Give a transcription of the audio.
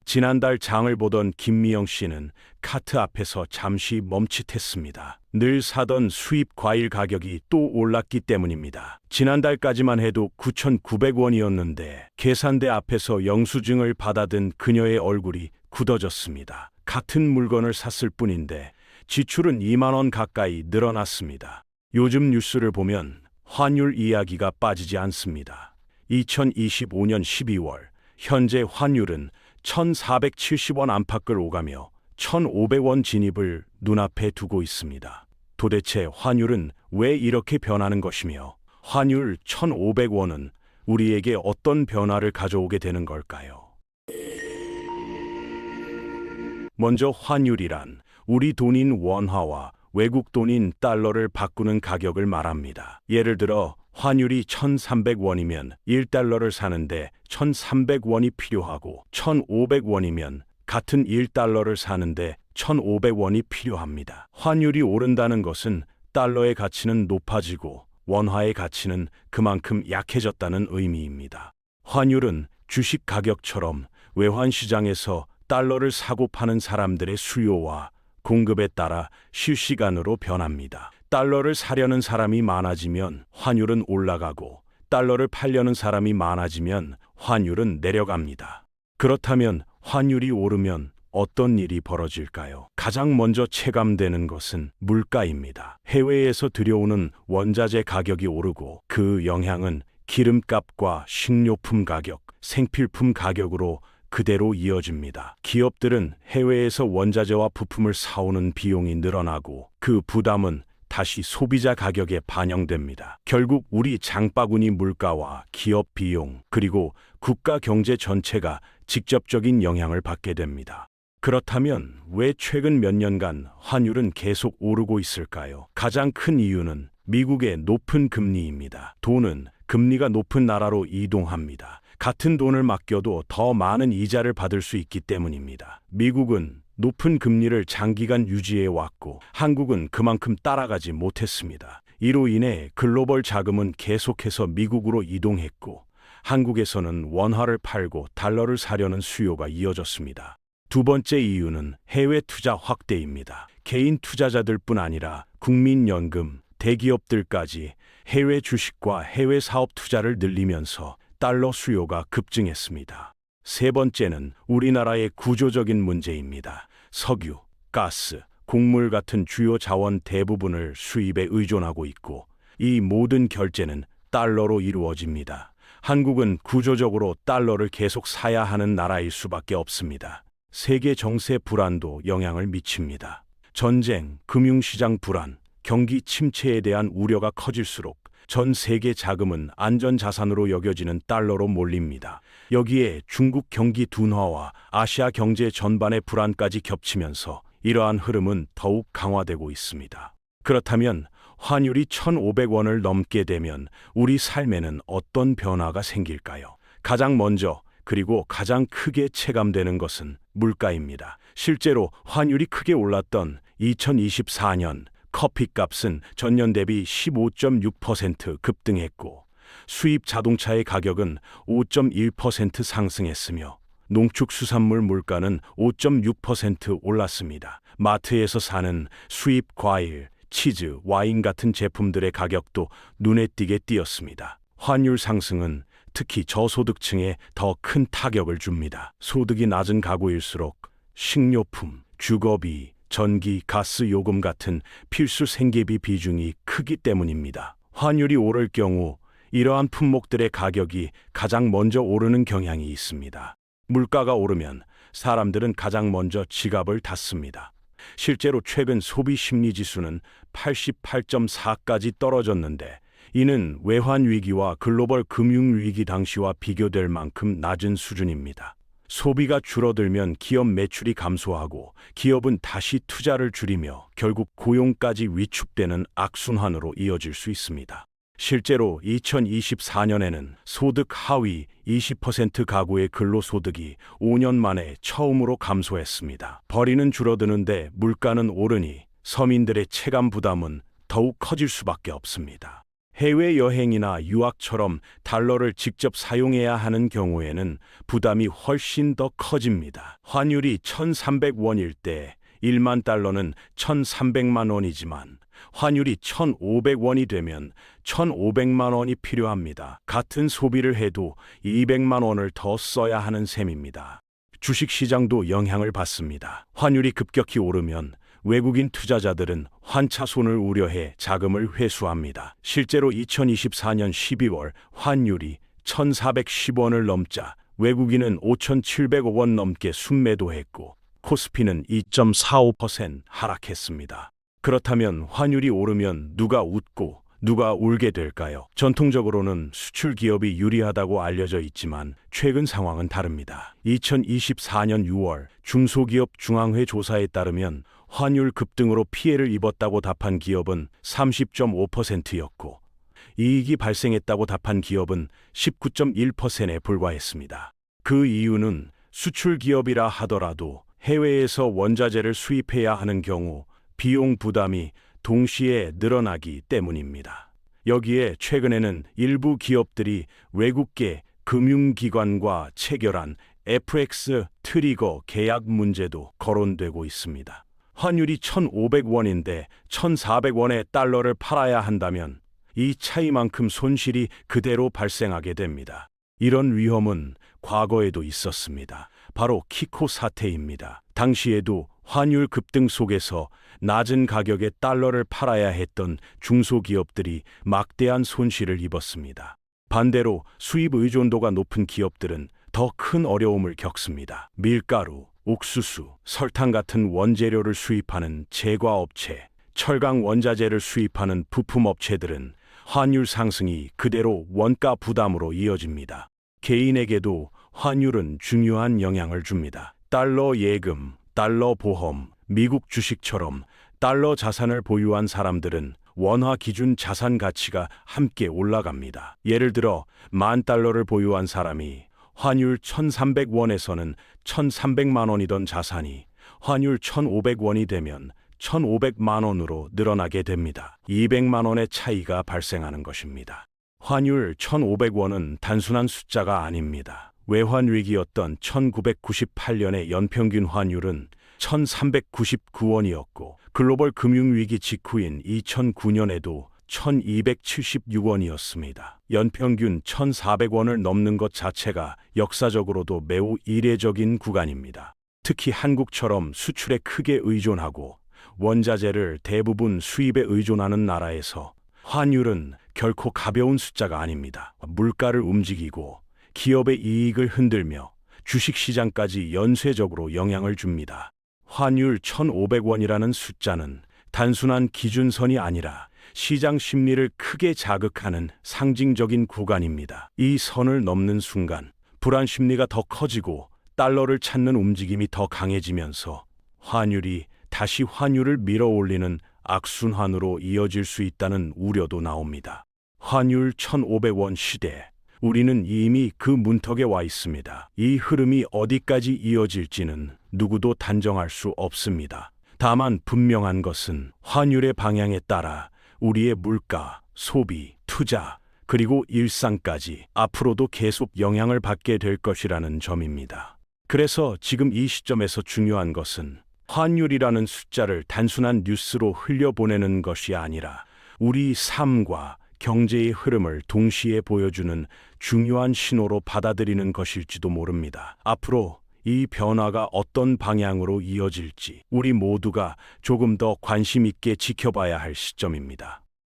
지난달 장을 보던 김미영 씨는 카트 앞에서 잠시 멈칫했습니다. 늘 사던 수입 과일 가격이 또 올랐기 때문입니다. 지난달까지만 해도 9,900원이었는데 계산대 앞에서 영수증을 받아든 그녀의 얼굴이 굳어졌습니다. 같은 물건을 샀을 뿐인데 지출은 2만 원 가까이 늘어났습니다. 요즘 뉴스를 보면 환율 이야기가 빠지지 않습니다. 2025년 12월 현재 환율은 1,470원 안팎을 오가며 1,500원 진입을 눈앞에 두고 있습니다. 도대체 환율은 왜 이렇게 변하는 것이며 환율 1,500원은 우리에게 어떤 변화를 가져오게 되는 걸까요? 먼저 환율이란 우리 돈인 원화와 외국 돈인 달러를 바꾸는 가격을 말합니다. 예를 들어 환율이 1,300원이면 1달러를 사는데 1,300원이 필요하고 1,500원이면 같은 1달러를 사는데 1,500원이 필요합니다. 환율이 오른다는 것은 달러의 가치는 높아지고 원화의 가치는 그만큼 약해졌다는 의미입니다. 환율은 주식 가격처럼 외환시장에서 달러를 사고 파는 사람들의 수요와 공급에 따라 실시간으로 변합니다. 달러를 사려는 사람이 많아지면 환율은 올라가고 달러를 팔려는 사람이 많아지면 환율은 내려갑니다. 그렇다면 환율이 오르면 어떤 일이 벌어질까요? 가장 먼저 체감되는 것은 물가입니다. 해외에서 들여오는 원자재 가격이 오르고 그 영향은 기름값과 식료품 가격, 생필품 가격으로 그대로 이어집니다. 기업들은 해외에서 원자재와 부품을 사오는 비용이 늘어나고 그 부담은 다시 소비자 가격에 반영됩니다. 결국 우리 장바구니 물가와 기업 비용 그리고 국가 경제 전체가 직접적인 영향을 받게 됩니다. 그렇다면 왜 최근 몇 년간 환율은 계속 오르고 있을까요? 가장 큰 이유는 미국의 높은 금리입니다. 돈은 금리가 높은 나라로 이동합니다. 같은 돈을 맡겨도 더 많은 이자를 받을 수 있기 때문입니다. 미국은 높은 금리를 장기간 유지해 왔고 한국은 그만큼 따라가지 못했습니다. 이로 인해 글로벌 자금은 계속해서 미국으로 이동했고 한국에서는 원화를 팔고 달러를 사려는 수요가 이어졌습니다. 두 번째 이유는 해외 투자 확대입니다. 개인 투자자들뿐 아니라 국민연금, 대기업들까지 해외 주식과 해외 사업 투자를 늘리면서 달러 수요가 급증했습니다. 세 번째는 우리나라의 구조적인 문제입니다. 석유, 가스, 곡물 같은 주요 자원 대부분을 수입에 의존하고 있고 이 모든 결제는 달러로 이루어집니다. 한국은 구조적으로 달러를 계속 사야 하는 나라일 수밖에 없습니다. 세계 정세 불안도 영향을 미칩니다. 전쟁, 금융시장 불안, 경기 침체에 대한 우려가 커질수록 전 세계 자금은 안전자산으로 여겨지는 달러로 몰립니다. 여기에 중국 경기 둔화와 아시아 경제 전반의 불안까지 겹치면서 이러한 흐름은 더욱 강화되고 있습니다. 그렇다면 환율이 1,500원을 넘게 되면 우리 삶에는 어떤 변화가 생길까요? 가장 먼저 그리고 가장 크게 체감되는 것은 물가입니다. 실제로 환율이 크게 올랐던 2024년 커피값은 전년 대비 15.6% 급등했고 수입 자동차의 가격은 5.1% 상승했으며 농축수산물 물가는 5.6% 올랐습니다. 마트에서 사는 수입 과일, 치즈, 와인 같은 제품들의 가격도 눈에 띄게 뛰었습니다. 환율 상승은 특히 저소득층에 더 큰 타격을 줍니다. 소득이 낮은 가구일수록 식료품, 주거비, 전기, 가스 요금 같은 필수 생계비 비중이 크기 때문입니다. 환율이 오를 경우 이러한 품목들의 가격이 가장 먼저 오르는 경향이 있습니다. 물가가 오르면 사람들은 가장 먼저 지갑을 닫습니다. 실제로 최근 소비 심리 지수는 88.4까지 떨어졌는데 이는 외환 위기와 글로벌 금융 위기 당시와 비교될 만큼 낮은 수준입니다. 소비가 줄어들면 기업 매출이 감소하고 기업은 다시 투자를 줄이며 결국 고용까지 위축되는 악순환으로 이어질 수 있습니다. 실제로 2024년에는 소득 하위 20% 가구의 근로소득이 5년 만에 처음으로 감소했습니다. 벌이는 줄어드는데 물가는 오르니 서민들의 체감 부담은 더욱 커질 수밖에 없습니다. 해외여행이나 유학처럼 달러를 직접 사용해야 하는 경우에는 부담이 훨씬 더 커집니다. 환율이 1,300원일 때 1만 달러는 1,300만 원이지만 환율이 1,500원이 되면 1,500만 원이 필요합니다. 같은 소비를 해도 200만 원을 더 써야 하는 셈입니다. 주식시장도 영향을 받습니다. 환율이 급격히 오르면 외국인 투자자들은 환차손을 우려해 자금을 회수합니다. 실제로 2024년 12월 환율이 1,410원을 넘자 외국인은 5,700억 원 넘게 순매도했고 코스피는 2.45% 하락했습니다. 그렇다면 환율이 오르면 누가 웃고 누가 울게 될까요? 전통적으로는 수출 기업이 유리하다고 알려져 있지만 최근 상황은 다릅니다. 2024년 6월 중소기업 중앙회 조사에 따르면 환율 급등으로 피해를 입었다고 답한 기업은 30.5%였고 이익이 발생했다고 답한 기업은 19.1%에 불과했습니다. 그 이유는 수출 기업이라 하더라도 해외에서 원자재를 수입해야 하는 경우 비용 부담이 동시에 늘어나기 때문입니다. 여기에 최근에는 일부 기업들이 외국계 금융기관과 체결한 FX 트리거 계약 문제도 거론되고 있습니다. 환율이 1,500원인데 1,400원의 달러를 팔아야 한다면 이 차이만큼 손실이 그대로 발생하게 됩니다. 이런 위험은 과거에도 있었습니다. 바로 키코 사태입니다. 당시에도 환율 급등 속에서 낮은 가격에 달러를 팔아야 했던 중소기업들이 막대한 손실을 입었습니다. 반대로 수입 의존도가 높은 기업들은 더 큰 어려움을 겪습니다. 밀가루, 옥수수, 설탕 같은 원재료를 수입하는 제과업체, 철강 원자재를 수입하는 부품업체들은 환율 상승이 그대로 원가 부담으로 이어집니다. 개인에게도 환율은 중요한 영향을 줍니다. 달러 예금, 달러 보험, 미국 주식처럼 달러 자산을 보유한 사람들은 원화 기준 자산 가치가 함께 올라갑니다. 예를 들어 10,000달러를 보유한 사람이 환율 1,300원에서는 1,300만 원이던 자산이 환율 1,500원이 되면 1,500만 원으로 늘어나게 됩니다. 200만 원의 차이가 발생하는 것입니다. 환율 1,500원은 단순한 숫자가 아닙니다. 외환위기였던 1998년의 연평균 환율은 1,399원이었고 글로벌 금융위기 직후인 2009년에도 1,276원이었습니다. 연평균 1,400원을 넘는 것 자체가 역사적으로도 매우 이례적인 구간입니다. 특히 한국처럼 수출에 크게 의존하고 원자재를 대부분 수입에 의존하는 나라에서 환율은 결코 가벼운 숫자가 아닙니다. 물가를 움직이고 기업의 이익을 흔들며 주식시장까지 연쇄적으로 영향을 줍니다. 환율 1,500원이라는 숫자는 단순한 기준선이 아니라 시장 심리를 크게 자극하는 상징적인 구간입니다. 이 선을 넘는 순간 불안 심리가 더 커지고 달러를 찾는 움직임이 더 강해지면서 환율이 다시 환율을 밀어올리는 악순환으로 이어질 수 있다는 우려도 나옵니다. 환율 1,500원 시대, 우리는 이미 그 문턱에 와 있습니다. 이 흐름이 어디까지 이어질지는 누구도 단정할 수 없습니다. 다만 분명한 것은 환율의 방향에 따라 우리의 물가, 소비, 투자, 그리고 일상까지 앞으로도 계속 영향을 받게 될 것이라는 점입니다. 그래서 지금 이 시점에서 중요한 것은 환율이라는 숫자를 단순한 뉴스로 흘려보내는 것이 아니라 우리 삶과 경제의 흐름을 동시에 보여주는 중요한 신호로 받아들이는 것일지도 모릅니다. 앞으로 이 변화가 어떤 방향으로 이어질지 우리 모두가 조금 더 관심 있게 지켜봐야 할 시점입니다.